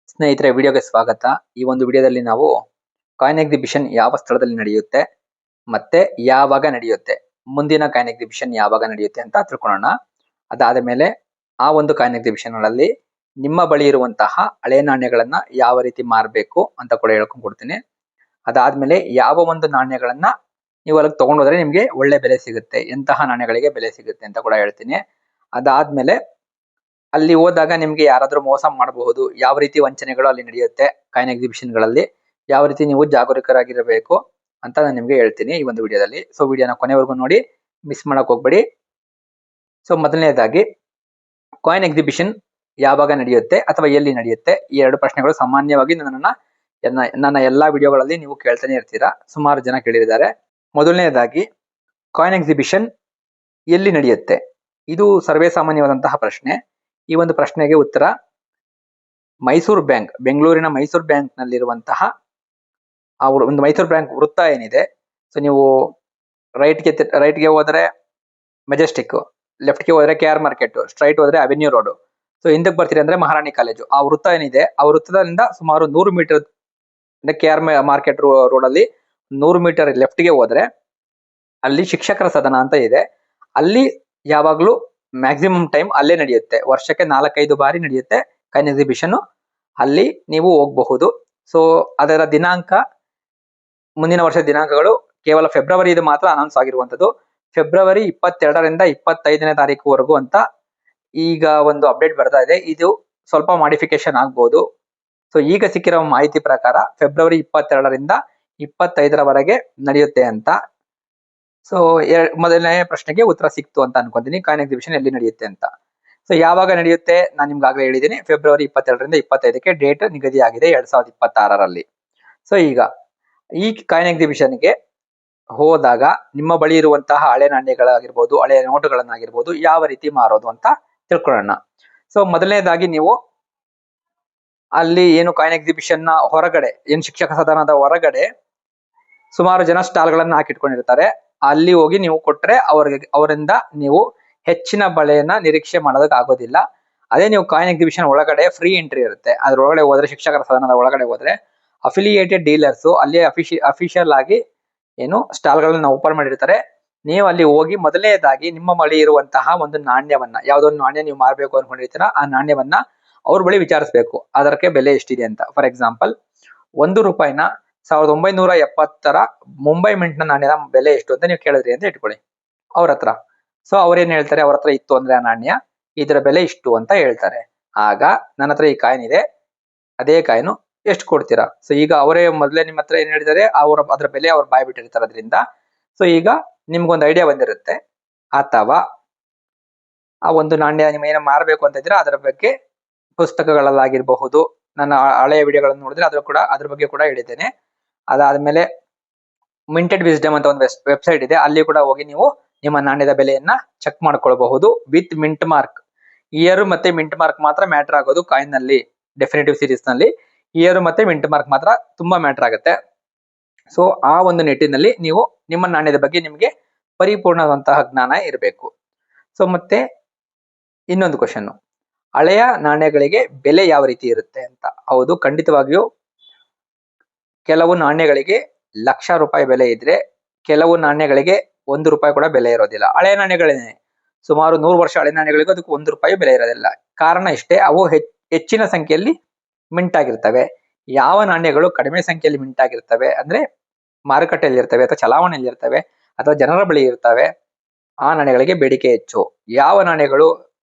ಸ್ನೇಹಿತರೆ, ವಿಡಿಯೋಗೆ ಸ್ವಾಗತ. ಈ ಒಂದು ವಿಡಿಯೋದಲ್ಲಿ ನಾವು ಕಾಯಿನ್ ಎಕ್ಸಿಬಿಷನ್ ಯಾವ ಸ್ಥಳದಲ್ಲಿ ನಡೆಯುತ್ತೆ ಮತ್ತೆ ಯಾವಾಗ ನಡೆಯುತ್ತೆ, ಮುಂದಿನ ಕಾಯಿನ್ ಎಕ್ಸಿಬಿಷನ್ ಯಾವಾಗ ನಡೆಯುತ್ತೆ ಅಂತ ತಿಳ್ಕೊಳ್ಳೋಣ. ಅದಾದ ಮೇಲೆ ಆ ಒಂದು ಕಾಯಿನ್ ಎಕ್ಸಿಬಿಷನ್ ಗಳಲ್ಲಿ ನಿಮ್ಮ ಬಳಿ ಇರುವಂತಹ ಹಳೆ ನಾಣ್ಯಗಳನ್ನ ಯಾವ ರೀತಿ ಮಾರಬೇಕು ಅಂತ ಕೂಡ ಹೇಳ್ಕೊಂಡ್ ಕೊಡ್ತೀನಿ. ಅದಾದ್ಮೇಲೆ ಯಾವ ಒಂದು ನಾಣ್ಯಗಳನ್ನ ನೀವು ಅಲ್ಲಿಗೆ ತಗೊಂಡು ಹೋದ್ರೆ ನಿಮ್ಗೆ ಒಳ್ಳೆ ಬೆಲೆ ಸಿಗುತ್ತೆ, ಎಂತಹ ನಾಣ್ಯಗಳಿಗೆ ಬೆಲೆ ಸಿಗುತ್ತೆ ಅಂತ ಕೂಡ ಹೇಳ್ತೀನಿ. ಅದಾದ್ಮೇಲೆ ಅಲ್ಲಿ ಹೋದಾಗ ನಿಮ್ಗೆ ಯಾರಾದ್ರೂ ಮೋಸ ಮಾಡಬಹುದು, ಯಾವ ರೀತಿ ವಂಚನೆಗಳು ಅಲ್ಲಿ ನಡೆಯುತ್ತೆ ಕಾಯಿನ್ ಎಕ್ಸಿಬಿಷನ್ ಗಳಲ್ಲಿ, ಯಾವ ರೀತಿ ನೀವು ಜಾಗರೂಕರಾಗಿರಬೇಕು ಅಂತ ನಾನು ನಿಮ್ಗೆ ಹೇಳ್ತೀನಿ ಈ ಒಂದು ವಿಡಿಯೋದಲ್ಲಿ. ಸೊ ವಿಡಿಯೋನ ಕೊನೆವರೆಗೂ ನೋಡಿ, ಮಿಸ್ ಮಾಡಕ್ ಹೋಗ್ಬೇಡಿ. ಸೊ ಮೊದಲನೇದಾಗಿ, ಕಾಯಿನ್ ಎಕ್ಸಿಬಿಷನ್ ಯಾವಾಗ ನಡೆಯುತ್ತೆ ಅಥವಾ ಎಲ್ಲಿ ನಡೆಯುತ್ತೆ, ಈ ಎರಡು ಪ್ರಶ್ನೆಗಳು ಸಾಮಾನ್ಯವಾಗಿ ನನ್ನ ಎಲ್ಲಾ ವಿಡಿಯೋಗಳಲ್ಲಿ ನೀವು ಕೇಳ್ತಾನೆ ಇರ್ತೀರಾ, ಸುಮಾರು ಜನ ಕೇಳಿದ್ದಾರೆ. ಮೊದಲನೇದಾಗಿ, ಕಾಯಿನ್ ಎಕ್ಸಿಬಿಷನ್ ಎಲ್ಲಿ ನಡೆಯುತ್ತೆ? ಇದು ಸರ್ವೇ ಸಾಮಾನ್ಯವಾದಂತಹ ಪ್ರಶ್ನೆ. ಈ ಒಂದು ಪ್ರಶ್ನೆಗೆ ಉತ್ತರ ಮೈಸೂರು ಬ್ಯಾಂಕ್, ಬೆಂಗಳೂರಿನ ಮೈಸೂರು ಬ್ಯಾಂಕ್ ನಲ್ಲಿರುವಂತಹ ಒಂದು ಮೈಸೂರು ಬ್ಯಾಂಕ್ ವೃತ್ತ ಏನಿದೆ. ಸೊ ನೀವು ರೈಟ್ಗೆ ಹೋದ್ರೆ ಮೆಜೆಸ್ಟಿಕ್, ಲೆಫ್ಟ್ಗೆ ಹೋದ್ರೆ KR ಮಾರ್ಕೆಟ್, ಸ್ಟ್ರೈಟ್ ಹೋದ್ರೆ ಅವೆನ್ಯೂ ರೋಡ್. ಸೊ ಹಿಂದಕ್ಕೆ ಬರ್ತೀರಿ ಅಂದ್ರೆ ಮಹಾರಾಣಿ ಕಾಲೇಜು. ಆ ವೃತ್ತ ಏನಿದೆ, ಆ ವೃತ್ತದಿಂದ ಸುಮಾರು 100 ಮೀಟರ್ KR ಮಾರ್ಕೆಟ್ ರೋಡ್ ಅಲ್ಲಿ 100 ಮೀಟರ್ ಲೆಫ್ಟ್ಗೆ ಹೋದ್ರೆ ಅಲ್ಲಿ ಶಿಕ್ಷಕರ ಸದನ ಅಂತ ಇದೆ. ಅಲ್ಲಿ ಯಾವಾಗ್ಲೂ ಮ್ಯಾಕ್ಸಿಮಮ್ ಟೈಮ್ ಅಲ್ಲೇ ನಡೆಯುತ್ತೆ. ವರ್ಷಕ್ಕೆ 4-5 ಬಾರಿ ನಡೆಯುತ್ತೆ ಕಾಯಿನ್ ಎಕ್ಸಿಬಿಷನ್. ಅಲ್ಲಿ ನೀವು ಹೋಗಬಹುದು. ಸೊ ಅದರ ದಿನಾಂಕ, ಮುಂದಿನ ವರ್ಷದ ದಿನಾಂಕಗಳು ಕೇವಲ ಫೆಬ್ರವರಿ ಇದು ಮಾತ್ರ ಅನೌನ್ಸ್ ಆಗಿರುವಂತದ್ದು. ಫೆಬ್ರವರಿ 22ರಿಂದ 25ನೇ ತಾರೀಕುವರೆಗೂ ಅಂತ ಈಗ ಒಂದು ಅಪ್ಡೇಟ್ ಬರ್ತಾ ಇದೆ. ಇದು ಸ್ವಲ್ಪ ಮಾಡಿಫಿಕೇಶನ್ ಆಗ್ಬಹುದು. ಸೊ ಈಗ ಸಿಕ್ಕಿರೋ ಮಾಹಿತಿ ಪ್ರಕಾರ ಫೆಬ್ರವರಿ 22ರಿಂದ 25ರವರೆಗೆ ನಡೆಯುತ್ತೆ ಅಂತ. ಸೊ ಮೊದಲನೇ ಪ್ರಶ್ನೆಗೆ ಉತ್ತರ ಸಿಕ್ತು ಅಂತ ಅನ್ಕೊಂತೀನಿ, ಕಾಯಿನ್ ಎಕ್ಸಿಬಿಷನ್ ಎಲ್ಲಿ ನಡೆಯುತ್ತೆ ಅಂತ. ಸೊ ಯಾವಾಗ ನಡೆಯುತ್ತೆ ನಾನು ನಿಮ್ಗೆ ಆಗ್ಲೇ ಹೇಳಿದ್ದೀನಿ, ಫೆಬ್ರವರಿ 22ರಿಂದ 25ಕ್ಕೆ ಡೇಟ್ ನಿಗದಿ ಆಗಿದೆ 2026ರಲ್ಲಿ. ಸೊ ಈಗ ಈ ಕಾಯಿನ್ ಎಕ್ಸಿಬಿಷನ್ಗೆ ಹೋದಾಗ ನಿಮ್ಮ ಬಳಿ ಇರುವಂತಹ ಹಳೆ ನಾಣ್ಯಗಳಾಗಿರ್ಬೋದು, ಹಳೆ ನೋಟುಗಳನ್ನಾಗಿರ್ಬೋದು ಯಾವ ರೀತಿ ಮಾರೋದು ಅಂತ ತಿಳ್ಕೊಳ್ಳೋಣ. ಸೊ ಮೊದಲನೇದಾಗಿ, ನೀವು ಅಲ್ಲಿ ಏನು ಕಾಯಿನ್ ಎಕ್ಸಿಬಿಷನ್ ನ ಹೊರಗಡೆ, ಏನು ಶಿಕ್ಷಕ ಸದನದ ಹೊರಗಡೆ ಸುಮಾರು ಜನ ಸ್ಟಾಲ್ ಗಳನ್ನ ಹಾಕಿಟ್ಕೊಂಡಿರ್ತಾರೆ. ಅಲ್ಲಿ ಹೋಗಿ ನೀವು ಕೊಟ್ರೆ ಅವರಿಂದ ನೀವು ಹೆಚ್ಚಿನ ಬೆಲೆಯನ್ನ ನಿರೀಕ್ಷೆ ಮಾಡೋದಕ್ಕೆ ಆಗೋದಿಲ್ಲ. ಅದೇ ನೀವು ಕಾಯಿನ್ ಎಕ್ಸಿಬಿಷನ್ ಒಳಗಡೆ ಫ್ರೀ ಎಂಟ್ರಿ ಇರುತ್ತೆ. ಅದ್ರೊಳಗಡೆ ಹೋದ್ರೆ, ಶಿಕ್ಷಕರ ಸದನದ ಒಳಗಡೆ ಹೋದ್ರೆ ಅಫಿಲಿಯೇಟೆಡ್ ಡೀಲರ್ಸ್ ಅಲ್ಲಿ ಅಫಿಷಿಯಲ್ ಆಗಿ ಏನು ಸ್ಟಾಲ್ ಗಳನ್ನ ಓಪನ್ ಮಾಡಿರ್ತಾರೆ. ನೀವು ಅಲ್ಲಿ ಹೋಗಿ ಮೊದಲನೇದಾಗಿ ನಿಮ್ಮ ಬಳಿ ಇರುವಂತಹ ಒಂದು ನಾಣ್ಯವನ್ನ, ಯಾವ್ದೊಂದು ನಾಣ್ಯ ನೀವು ಮಾರಬೇಕು ಅನ್ಕೊಂಡಿರ್ತೀರ, ಆ ನಾಣ್ಯವನ್ನ ಅವ್ರ ಬಳಿ ವಿಚಾರಿಸಬೇಕು, ಅದಕ್ಕೆ ಬೆಲೆ ಎಷ್ಟಿದೆ ಅಂತ. ಫಾರ್ ಎಕ್ಸಾಂಪಲ್, 1 ರೂಪಾಯಿನ 1970ರ ಮುಂಬೈ ಮಿಂಟ್ ನ ನಾಣ್ಯದ ಬೆಲೆ ಎಷ್ಟು ಅಂತ ನೀವು ಕೇಳಿದ್ರಿ ಅಂತ ಇಟ್ಕೊಳ್ಳಿ ಅವ್ರ ಹತ್ರ. ಸೊ ಅವ್ರೇನ್ ಹೇಳ್ತಾರೆ, ಅವ್ರ ಹತ್ರ ಇತ್ತು ಅಂದ್ರೆ ಆ ನಾಣ್ಯ, ಇದರ ಬೆಲೆ ಇಷ್ಟು ಅಂತ ಹೇಳ್ತಾರೆ. ಆಗ ನನ್ನ ಹತ್ರ ಈ ಕಾಯಿನ್ ಇದೆ, ಅದೇ ಕಾಯಿನು ಎಷ್ಟು ಕೊಡ್ತೀರಾ? ಸೊ ಈಗ ಅವರೇ ಮೊದಲೇ ನಿಮ್ಮ ಹತ್ರ ಏನ್ ಹೇಳಿದ್ದಾರೆ, ಅದ್ರ ಬೆಲೆ ಅವ್ರು ಬಾಯ್ ಬಿಟ್ಟಿರ್ತಾರೆ ಅದರಿಂದ. ಸೊ ಈಗ ನಿಮ್ಗೊಂದು ಐಡಿಯಾ ಬಂದಿರುತ್ತೆ. ಅಥವಾ ಆ ಒಂದು ನಾಣ್ಯ ನಿಮ್ಮ ಏನೋ ಮಾರಬೇಕು ಅಂತ ಇದ್ರೆ ಅದರ ಬಗ್ಗೆ ಪುಸ್ತಕಗಳಲ್ಲಾಗಿರಬಹುದು, ನನ್ನ ಹಳೆಯ ವಿಡಿಯೋಗಳನ್ನು ನೋಡಿದ್ರೆ ಅದ್ರ ಬಗ್ಗೆ ಕೂಡ ಹೇಳಿದ್ದೇನೆ. ಅದಾದ್ಮೇಲೆ ಮಿಂಟೆಡ್ ವಿಸ್ಡಮ್ ಅಂತ ಒಂದು ವೆಬ್ಸೈಟ್ ಇದೆ, ಅಲ್ಲಿ ಕೂಡ ಹೋಗಿ ನೀವು ನಿಮ್ಮ ನಾಣ್ಯದ ಬೆಲೆಯನ್ನ ಚೆಕ್ ಮಾಡ್ಕೊಳ್ಬಹುದು ವಿತ್ ಮಿಂಟ್ ಮಾರ್ಕ್. ಇಯರ್ ಮತ್ತೆ ಮಿಂಟ್ ಮಾರ್ಕ್ ಮಾತ್ರ ಮ್ಯಾಟರ್ ಆಗೋದು ಕಾಯಿನ್ ನಲ್ಲಿ, ಡೆಫಿನೆಟಿವ್ ಸೀರೀಸ್ ನಲ್ಲಿ ಇಯರ್ ಮತ್ತೆ ಮಿಂಟ್ ಮಾರ್ಕ್ ಮಾತ್ರ ತುಂಬಾ ಮ್ಯಾಟರ್ ಆಗುತ್ತೆ. ಸೊ ಆ ಒಂದು ನಿಟ್ಟಿನಲ್ಲಿ ನೀವು ನಿಮ್ಮ ನಾಣ್ಯದ ಬಗ್ಗೆ ನಿಮ್ಗೆ ಪರಿಪೂರ್ಣವಾದಂತಹ ಜ್ಞಾನ ಇರಬೇಕು. ಸೊ ಮತ್ತೆ ಇನ್ನೊಂದು ಕ್ವಶನ್, ಹಳೆಯ ನಾಣ್ಯಗಳಿಗೆ ಬೆಲೆ ಯಾವ ರೀತಿ ಇರುತ್ತೆ ಅಂತ. ಹೌದು, ಖಂಡಿತವಾಗಿಯೂ ಕೆಲವು ನಾಣ್ಯಗಳಿಗೆ ಲಕ್ಷ ರೂಪಾಯಿ ಬೆಲೆ ಇದ್ರೆ, ಕೆಲವು ನಾಣ್ಯಗಳಿಗೆ 1 ರೂಪಾಯಿ ಕೂಡ ಬೆಲೆ ಇರೋದಿಲ್ಲ. ಹಳೆ ನಾಣ್ಯಗಳೇನೆ, ಸುಮಾರು 100 ವರ್ಷ ಹಳೆ ನಾಣ್ಯಗಳಿಗೂ ಅದಕ್ಕೆ 1 ರೂಪಾಯಿ ಬೆಲೆ ಇರೋದಿಲ್ಲ. ಕಾರಣ ಇಷ್ಟೇ, ಅವು ಹೆಚ್ಚಿನ ಸಂಖ್ಯೆಯಲ್ಲಿ ಮಿಂಟ್ ಆಗಿರ್ತವೆ. ಯಾವ ನಾಣ್ಯಗಳು ಕಡಿಮೆ ಸಂಖ್ಯೆಯಲ್ಲಿ ಮಿಂಟ್ ಆಗಿರ್ತವೆ ಅಂದ್ರೆ ಮಾರುಕಟ್ಟೆಯಲ್ಲಿ ಇರ್ತವೆ ಅಥವಾ ಚಲಾವಣೆಯಲ್ಲಿ ಇರ್ತವೆ ಅಥವಾ ಜನರ ಬಳಿ ಇರ್ತವೆ, ಆ ನಾಣ್ಯಗಳಿಗೆ ಬೇಡಿಕೆ ಹೆಚ್ಚು. ಯಾವ ನಾಣ್ಯಗಳು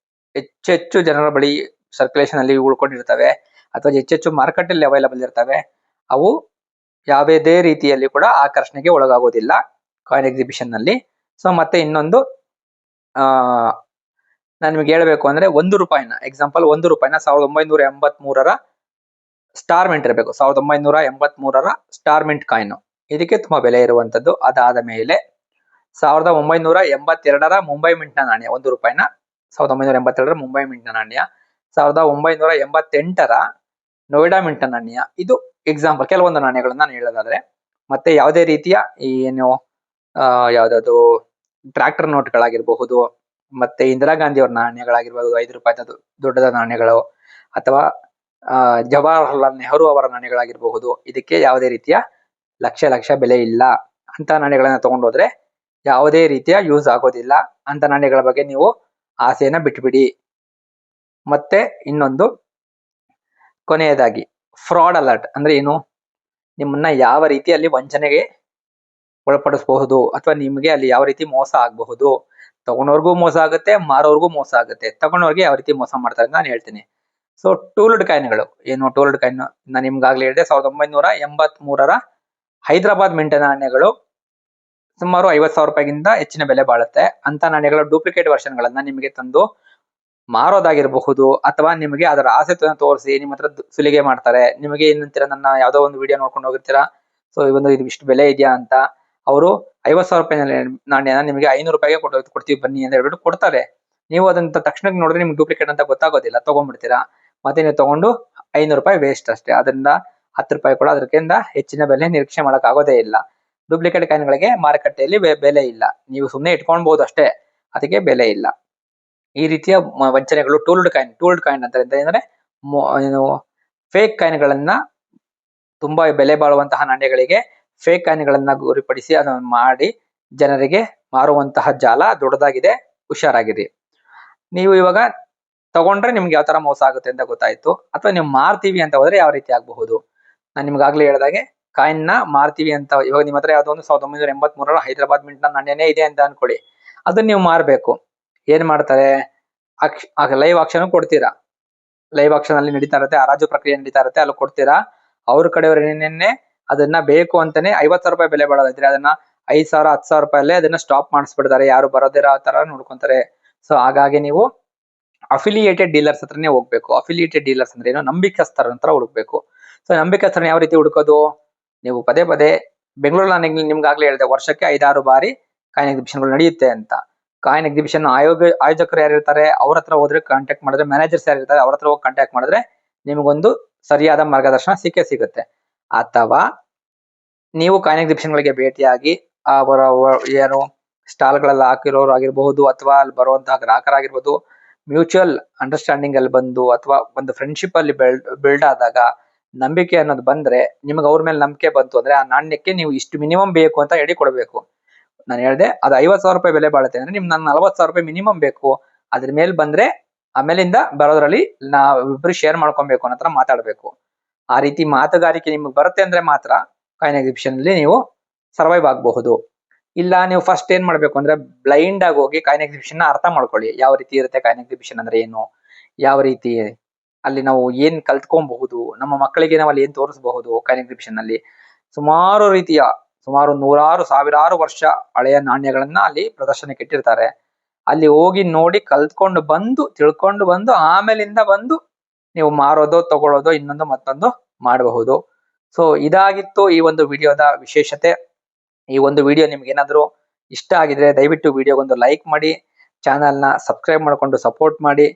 ಹೆಚ್ಚೆಚ್ಚು ಜನರ ಬಳಿ ಸರ್ಕ್ಯುಲೇಷನ್ ಅಲ್ಲಿ ಉಳ್ಕೊಂಡಿರ್ತವೆ ಅಥವಾ ಹೆಚ್ಚೆಚ್ಚು ಮಾರುಕಟ್ಟೆಯಲ್ಲಿ ಅವೈಲಬಲ್ ಇರ್ತವೆ, ಅವು ಯಾವುದೇ ರೀತಿಯಲ್ಲಿ ಕೂಡ ಆಕರ್ಷಣೆಗೆ ಒಳಗಾಗೋದಿಲ್ಲ ಕಾಯಿನ್ ಎಕ್ಸಿಬಿಷನ್ ನಲ್ಲಿ. ಸೊ ಮತ್ತೆ ಇನ್ನೊಂದು, ನಾನು ನಿಮ್ಗೆ ಹೇಳ್ಬೇಕು ಅಂದ್ರೆ 1 ರೂಪಾಯಿನ ಎಕ್ಸಾಂಪಲ್, 1 ರೂಪಾಯಿನ 1983ರ ಸ್ಟಾರ್ ಮಿಂಟ್ ಇರಬೇಕು. 1983ರ ಸ್ಟಾರ್ ಮಿಂಟ್ ಕಾಯಿನ್, ಇದಕ್ಕೆ ತುಂಬಾ ಬೆಲೆ ಇರುವಂತದ್ದು. ಅದಾದ ಮೇಲೆ 1982ರ ಮುಂಬೈ ಮಿಂಟ್ ನ ನಾಣ್ಯ, 1 ರೂಪಾಯಿನ 1982ರ ಮುಂಬೈ ಮಿಂಟ್ ನ ನಾಣ್ಯ, 1988ರ ನೋಯ್ಡಾ ಮಿಂಟ್ ನ ನಾಣ್ಯ. ಇದು ಎಕ್ಸಾಂಪಲ್, ಕೆಲವೊಂದು ನಾಣ್ಯಗಳನ್ನ ನಾನು ಹೇಳೋದಾದ್ರೆ. ಮತ್ತೆ ಯಾವುದೇ ರೀತಿಯ ಏನು ಯಾವ್ದಾದ್ರು ಟ್ರ್ಯಾಕ್ಟರ್ ನೋಟ್ಗಳಾಗಿರಬಹುದು, ಮತ್ತೆ ಇಂದಿರಾ ಗಾಂಧಿ ಅವ್ರ ನಾಣ್ಯಗಳಾಗಿರ್ಬೋದು, 5 ರೂಪಾಯಿ ದೊಡ್ಡದ ನಾಣ್ಯಗಳು, ಅಥವಾ ಜವಾಹರ್ಲಾಲ್ ನೆಹರು ಅವರ ನಾಣ್ಯಗಳಾಗಿರಬಹುದು. ಇದಕ್ಕೆ ಯಾವುದೇ ರೀತಿಯ ಲಕ್ಷ ಬೆಲೆ ಇಲ್ಲ. ಅಂತ ನಾಣ್ಯಗಳನ್ನ ತಗೊಂಡೋದ್ರೆ ಯಾವುದೇ ರೀತಿಯ ಯೂಸ್ ಆಗೋದಿಲ್ಲ. ಅಂತ ನಾಣ್ಯಗಳ ಬಗ್ಗೆ ನೀವು ಆಸೆಯನ್ನ ಬಿಟ್ಬಿಡಿ. ಮತ್ತೆ ಇನ್ನೊಂದು ಕೊನೆಯದಾಗಿ ಫ್ರಾಡ್ ಅಲರ್ಟ್ ಅಂದ್ರೆ ಏನು? ನಿಮ್ಮನ್ನ ಯಾವ ರೀತಿಯಲ್ಲಿ ವಂಚನೆಗೆ ಒಳಪಡಿಸಬಹುದು ಅಥವಾ ನಿಮಗೆ ಅಲ್ಲಿ ಯಾವ ರೀತಿ ಮೋಸ ಆಗಬಹುದು. ತಗೊಂಡವ್ರಿಗೂ ಮೋಸ ಆಗುತ್ತೆ, ಮಾರೋರ್ಗೂ ಮೋಸ ಆಗುತ್ತೆ. ತಗೊಂಡವ್ರಿಗೆ ಯಾವ ರೀತಿ ಮೋಸ ಮಾಡ್ತಾರೆ ಅಂತ ನಾನು ಹೇಳ್ತೀನಿ. ಸೊ ಟೂಲ್ಡ್ ಕಾಯಿನ್ಗಳು ಏನು? ಟೂಲ್ಡ್ ಕಾಯಿನ್ ನಾನು ನಿಮ್ಗಾಗ್ಲೇ ಹೇಳಿದೆ 1983ರ ಹೈದರಾಬಾದ್ ಮಿಂಟ್ ನಾಣ್ಯಗಳು ಸುಮಾರು 50,000 ರೂಪಾಯಿಗಿಂತ ಹೆಚ್ಚಿನ ಬೆಲೆ ಬಾಳುತ್ತೆ. ಅಂತ ನಾಣ್ಯಗಳ ಡೂಪ್ಲಿಕೇಟ್ ವರ್ಷನ್ಗಳನ್ನ ನಿಮಗೆ ತಂದು ಮಾರೋದಾಗಿರಬಹುದು ಅಥವಾ ನಿಮಗೆ ಅದರ ಆಸೆ ತೋರಿಸಿ ನಿಮ್ಮ ಹತ್ರ ಸುಲಿಗೆ ಮಾಡ್ತಾರೆ. ನಿಮಗೆ ಏನಂತೀರಾ, ನನ್ನ ಯಾವ್ದೋ ಒಂದು ವಿಡಿಯೋ ನೋಡ್ಕೊಂಡು ಹೋಗಿರ್ತೀರಾ, ಸೊ ಇದು ಇಷ್ಟು ಬೆಲೆ ಇದೆಯಾ ಅಂತ. ಅವರು 50,000 ರೂಪಾಯಿ ನಾಣ್ಯನ ನಿಮಗೆ 500 ರೂಪಾಯಿಗೆ ಕೊಡ್ತೀವಿ ಬನ್ನಿ ಅಂತ ಹೇಳ್ಬಿಟ್ಟು ಕೊಡ್ತಾರೆ. ನೀವು ಅದನ್ನ ತಕ್ಷಣಕ್ಕೆ ನೋಡಿದ್ರೆ ನಿಮ್ಗೆ ಡೂಪ್ಲಿಕೇಟ್ ಅಂತ ಗೊತ್ತಾಗೋದಿಲ್ಲ, ತಗೊಂಡ್ಬಿಡ್ತೀರಾ. ಮತ್ತೆ ನೀವು ತಗೊಂಡು 500 ರೂಪಾಯಿ ವೇಸ್ಟ್ ಅಷ್ಟೇ. ಅದರಿಂದ 10 ರೂಪಾಯಿ ಕೂಡ ಅದಕ್ಕಿಂತ ಹೆಚ್ಚಿನ ಬೆಲೆ ನಿರೀಕ್ಷೆ ಮಾಡಕ್ ಆಗೋದೇ ಇಲ್ಲ. ಡೂಪ್ಲಿಕೇಟ್ ಕಾಯಿನ್ಗಳಿಗೆ ಮಾರುಕಟ್ಟೆಯಲ್ಲಿ ಬೆಲೆ ಇಲ್ಲ. ನೀವು ಸುಮ್ಮನೆ ಇಟ್ಕೊಳ್ಬಹುದು ಅಷ್ಟೇ, ಅದಕ್ಕೆ ಬೆಲೆ ಇಲ್ಲ. ಈ ರೀತಿಯ ವಂಚನೆಗಳು ಟೂಲ್ಡ್ ಕಾಯಿನ್ ಅಂತ ಅಂದ್ರೆ ಫೇಕ್ ಕಾಯಿನ್ಗಳನ್ನ, ತುಂಬಾ ಬೆಲೆ ಬಾಳುವಂತಹ ನಾಣ್ಯಗಳಿಗೆ ಫೇಕ್ ಕಾಯಿನ್ಗಳನ್ನ ಗುರಿಪಡಿಸಿ ಅದನ್ನು ಮಾಡಿ ಜನರಿಗೆ ಮಾರುವಂತಹ ಜಾಲ ದೊಡ್ಡದಾಗಿದೆ. ಹುಷಾರಾಗಿರಿ. ನೀವು ಇವಾಗ ತಗೊಂಡ್ರೆ ನಿಮ್ಗೆ ಯಾವ ತರ ಮೋಸ ಆಗುತ್ತೆ ಅಂತ ಗೊತ್ತಾಯ್ತು. ಅಥವಾ ನೀವು ಮಾರ್ತೀವಿ ಅಂತ ಹೋದ್ರೆ ಯಾವ ರೀತಿ ಆಗಬಹುದು? ನಾನು ನಿಮ್ಗಾಗ್ಲೇ ಹೇಳಿದಾಗೆ ಕಾಯಿನ್ ನ ಮಾರ್ತೀವಿ ಅಂತ, ಇವಾಗ ನಿಮ್ಮ ಹತ್ರ ಯಾವ್ದೋ ಒಂದು 1983ರ ಹೈದರಾಬಾದ್ ಮಿಂಟ್ ನ ನಾಣ್ಯನೇ ಇದೆ ಅಂತ ಅನ್ಕೊಳ್ಳಿ. ಅದನ್ನ ನೀವು ಮಾರ್ಬೇಕು. ಏನ್ ಮಾಡ್ತಾರೆ? ಲೈವ್ ಆಕ್ಷನ್ ಕೊಡ್ತೀರಾ. ಲೈವ್ ಆಕ್ಷನ್ ಅಲ್ಲಿ ನಡೀತಾ ಇರುತ್ತೆ, ಹರಾಜು ಪ್ರಕ್ರಿಯೆ ನಡೀತಾ ಇರುತ್ತೆ, ಅಲ್ಲಿ ಕೊಡ್ತೀರಾ. ಅವ್ರ ಕಡೆಯವ್ರು ಏನೇನೆ ಅದನ್ನ ಬೇಕು ಅಂತಾನೆ 50,000 ರೂಪಾಯಿ ಬೆಲೆ ಬಾಳೋದಿದ್ರೆ ಅದನ್ನ 5,000 10,000 ರೂಪಾಯಲ್ಲೇ ಅದನ್ನ ಸ್ಟಾಪ್ ಮಾಡಿಸ್ಬಿಡ್ತಾರೆ. ಯಾರು ಬರೋದಿರೋ ಆ ತರ ನೋಡ್ಕೊಂತಾರೆ. ಸೊ ಹಾಗಾಗಿ ನೀವು ಅಫಿಲಿಯೇಟೆಡ್ ಡೀಲರ್ಸ್ ಹತ್ರನೇ ಹೋಗ್ಬೇಕು. ಅಫಿಲಿಯೇಟೆಡ್ ಡೀಲರ್ಸ್ ಅಂದ್ರೆ ಏನು? ನಂಬಿಕಸ್ಥರ ಹತ್ರ ಹುಡುಕ್ಬೇಕು. ಸೊ ನಂಬಿಕಸ್ಥರನ್ನ ಯಾವ ರೀತಿ ಹುಡುಕೋದು? ನೀವು ಪದೇ ಬೆಂಗಳೂರಲ್ಲಿ ನಾನು ನಿಮ್ಗಾಗ್ಲೇ ಹೇಳಿದೆ, ವರ್ಷಕ್ಕೆ 5-6 ಬಾರಿ ಕಾಯಿನ್ ಎಕ್ಸಿಬಿಷನ್ಗಳು ನಡೆಯುತ್ತೆ ಅಂತ. ಕಾಯಿನ್ ಎಕ್ಸಿಬಿಷನ್ ಆಯೋಜಕರು ಯಾರಿರ್ತಾರೆ ಅವ್ರ ಹತ್ರ ಹೋದ್ರೆ ಕಾಂಟ್ಯಾಕ್ಟ್ ಮಾಡಿದ್ರೆ, ಮ್ಯಾನೇಜರ್ಸ್ ಯಾರಿರ್ತಾರೆ ಅವ್ರ ಹತ್ರ ಹೋಗಿ ಕಾಂಟ್ಯಾಕ್ಟ್ ಮಾಡಿದ್ರೆ ನಿಮಗೊಂದು ಸರಿಯಾದ ಮಾರ್ಗದರ್ಶನ ಸಿಗುತ್ತೆ. ಅಥವಾ ನೀವು ಕಾಯಿನ್ ಎಕ್ಸಿಬಿಷನ್ ಗಳಿಗೆ ಭೇಟಿಯಾಗಿ ಅವರ ಏನು ಸ್ಟಾಲ್ ಗಳಲ್ಲಿ ಹಾಕಿರೋರು ಆಗಿರಬಹುದು ಅಥವಾ ಅಲ್ಲಿ ಬರುವಂತಹ ಗ್ರಾಹಕರಾಗಿರ್ಬೋದು, ಮ್ಯೂಚುವಲ್ ಅಂಡರ್ಸ್ಟ್ಯಾಂಡಿಂಗ್ ಅಲ್ಲಿ ಬಂದು ಅಥವಾ ಒಂದು ಫ್ರೆಂಡ್ಶಿಪ್ ಅಲ್ಲಿ ಬಿಲ್ಡ್ ಆದಾಗ ನಂಬಿಕೆ ಅನ್ನೋದು ಬಂದ್ರೆ, ನಿಮ್ಗೆ ಅವ್ರ ಮೇಲೆ ನಂಬಿಕೆ ಬಂತು ಅಂದ್ರೆ ಆ ನಾಣ್ಯಕ್ಕೆ ನೀವು ಇಷ್ಟು ಮಿನಿಮಮ್ ಬೇಕು ಅಂತ ಹೇಳಿ ಕೊಡ್ಬೇಕು. ನಾನು ಹೇಳ್ದೆ ಅದು 50,000 ರೂಪಾಯಿ ಬೆಲೆ ಬಾಳುತ್ತೆ ಅಂದ್ರೆ ನಿಮ್ಗೆ 40,000 ರೂಪಾಯಿ ಮಿನಿಮಮ್ ಬೇಕು. ಅದ್ರ ಮೇಲೆ ಬಂದ್ರೆ ಆಮೇಲಿಂದ ಬರೋದ್ರಲ್ಲಿ ನಾವಿಬ್ರು ಶೇರ್ ಮಾಡ್ಕೊಬೇಕು ಅನ್ನೋ ಹತ್ರ ಮಾತಾಡ್ಬೇಕು. ಆ ರೀತಿ ಮಾತುಗಾರಿಕೆ ನಿಮ್ಗೆ ಬರುತ್ತೆ ಅಂದ್ರೆ ಮಾತ್ರ ಕಾಯಿನ್ ಎಕ್ಸಿಬಿಷನ್ ಅಲ್ಲಿ ನೀವು ಸರ್ವೈವ್ ಆಗಬಹುದು. ಇಲ್ಲ ನೀವು ಫಸ್ಟ್ ಏನ್ ಮಾಡ್ಬೇಕು ಅಂದ್ರೆ ಬ್ಲೈಂಡ್ ಆಗಿ ಹೋಗಿ ಕಾಯಿನ್ ಎಕ್ಸಿಬಿಷನ್ ನ ಅರ್ಥ ಮಾಡ್ಕೊಳ್ಳಿ. ಯಾವ ರೀತಿ ಇರುತ್ತೆ ಕಾಯಿನ್ ಎಕ್ಸಿಬಿಷನ್ ಅಂದ್ರೆ ಏನು, ಯಾವ ರೀತಿ ಅಲ್ಲಿ ನಾವು ಏನ್ ಕಲ್ತ್ಕೊಬಹುದು, ನಮ್ಮ ಮಕ್ಕಳಿಗೆ ನಾವು ಅಲ್ಲಿ ಏನ್ ತೋರಿಸಬಹುದು. ಕಾಯಿನ್ ಎಕ್ಸಿಬಿಷನ್ ಅಲ್ಲಿ ಸುಮಾರು ನೂರಾರು ಸಾವಿರಾರು ವರ್ಷ ಹಳೆಯ ನಾಣ್ಯಗಳನ್ನ ಅಲ್ಲಿ ಪ್ರದರ್ಶನಕ್ಕೆ ಇಟ್ಟಿರ್ತಾರೆ. ಅಲ್ಲಿ ಹೋಗಿ ನೋಡಿ ಕಲ್ತ್ಕೊಂಡು ಬಂದು ತಿಳ್ಕೊಂಡು ಬಂದು ಆಮೇಲಿಂದ ಬಂದು ನೀವು ಮಾರೋದು ತಗೊಳ್ಳೋದು ಇನ್ನೊಂದು ಮತ್ತೊಂದು ಮಾಡಬಹುದು. ಸೊ ಇದಾಗಿತ್ತು ಈ ಒಂದು ವಿಡಿಯೋದ ವಿಶೇಷತೆ. ಈ ಒಂದು ವಿಡಿಯೋ ನಿಮ್ಗೆ ಏನಾದ್ರು ಇಷ್ಟ ಆಗಿದ್ರೆ ದಯವಿಟ್ಟು ವಿಡಿಯೋಗೊಂದು ಲೈಕ್ ಮಾಡಿ, ಚಾನಲ್ನ ಸಬ್ಸ್ಕ್ರೈಬ್ ಮಾಡ್ಕೊಂಡು ಸಪೋರ್ಟ್ ಮಾಡಿ.